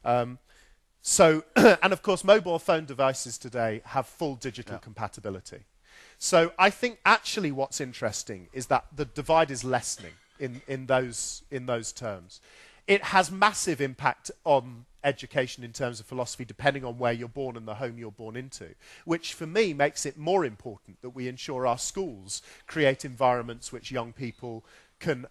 And of course, mobile phone devices today have full digital compatibility. So I think actually what's interesting is that the divide is lessening in those terms. It has massive impact on education in terms of philosophy, depending on where you're born and the home you're born into, which for me makes it more important that we ensure our schools create environments which young people can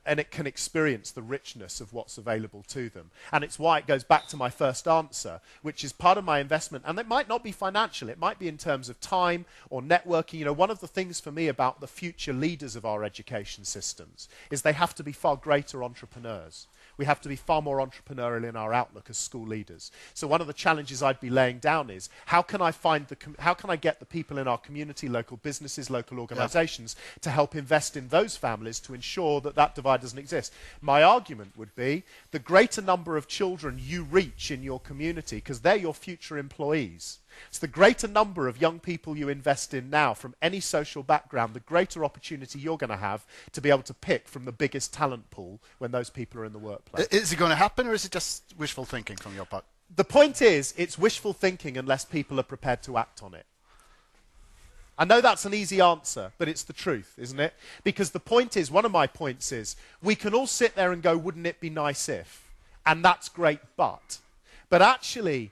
experience the richness of what's available to them. And it's why it goes back to my first answer, which is part of my investment. And it might not be financial. It might be in terms of time or networking. You know, one of the things for me about the future leaders of our education systems is they have to be far greater entrepreneurs. We have to be far more entrepreneurial in our outlook as school leaders. So one of the challenges I'd be laying down is how can I get the people in our community, local businesses, local organizations to help invest in those families to ensure that that divide doesn't exist. My argument would be the greater number of children you reach in your community, because they're your future employees. It's the greater number of young people you invest in now from any social background, the greater opportunity you're going to have to be able to pick from the biggest talent pool when those people are in the workplace. Is it going to happen, or is it just wishful thinking from your part? The point is, it's wishful thinking unless people are prepared to act on it. I know that's an easy answer, but it's the truth, isn't it? Because the point is, one of my points is, we can all sit there and go, wouldn't it be nice if? And that's great, but actually,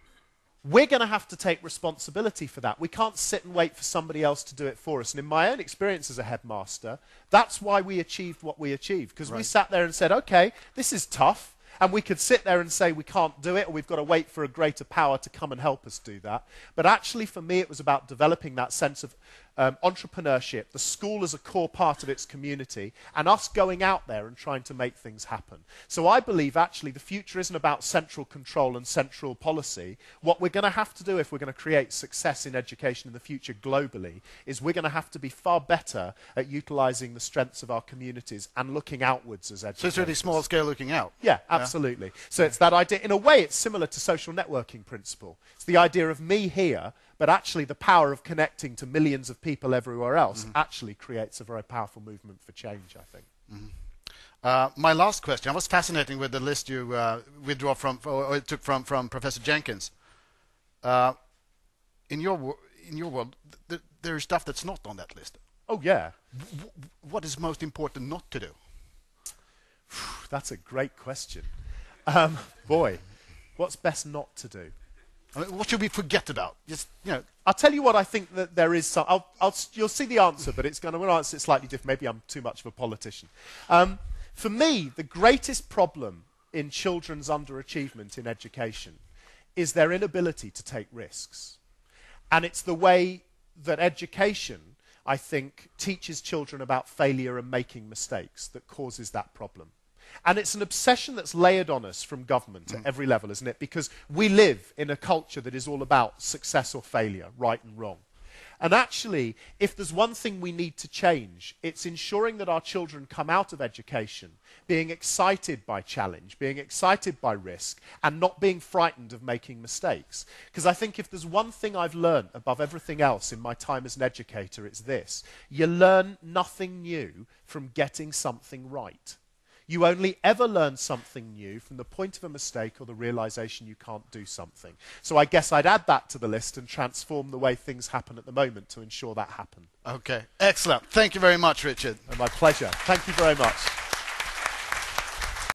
we're going to have to take responsibility for that. We can't sit and wait for somebody else to do it for us. And in my own experience as a headmaster, that's why we achieved what we achieved. Because we sat there and said, okay, this is tough. And we could sit there and say we can't do it, or we've got to wait for a greater power to come and help us do that. But actually, for me, it was about developing that sense of entrepreneurship, the school as a core part of its community, and us going out there and trying to make things happen. So I believe, actually, the future isn't about central control and central policy. What we're going to have to do if we're going to create success in education in the future globally is we're going to have to be far better at utilizing the strengths of our communities and looking outwards as educators. So it's really small scale looking out. Yeah, absolutely. So it's that idea. In a way, it's similar to social networking principle. It's the idea of me here, but actually the power of connecting to millions of people everywhere else actually creates a very powerful movement for change, I think. My last question, I was fascinated with the list you took from Professor Jenkins. In your world, there's stuff that's not on that list. Oh, yeah. What is most important not to do? That's a great question. Boy, what's best not to do? I mean, what should we forget about? Just, you know. I'll tell you what I think that there is some. You'll see the answer, but I'm going to answer it slightly different. Maybe I'm too much of a politician. For me, the greatest problem in children's underachievement in education is their inability to take risks. And it's the way that education, I think, teaches children about failure and making mistakes that causes that problem. And it's an obsession that's layered on us from government at every level, isn't it? Because we live in a culture that is all about success or failure, right and wrong. And actually, if there's one thing we need to change, it's ensuring that our children come out of education being excited by challenge, being excited by risk, and not being frightened of making mistakes. Because I think if there's one thing I've learned above everything else in my time as an educator, it's this. You learn nothing new from getting something right. You only ever learn something new from the point of a mistake or the realization you can't do something. So I guess I'd add that to the list and transform the way things happen at the moment to ensure that happen. Okay, excellent. Thank you very much, Richard. And my pleasure. Thank you very much.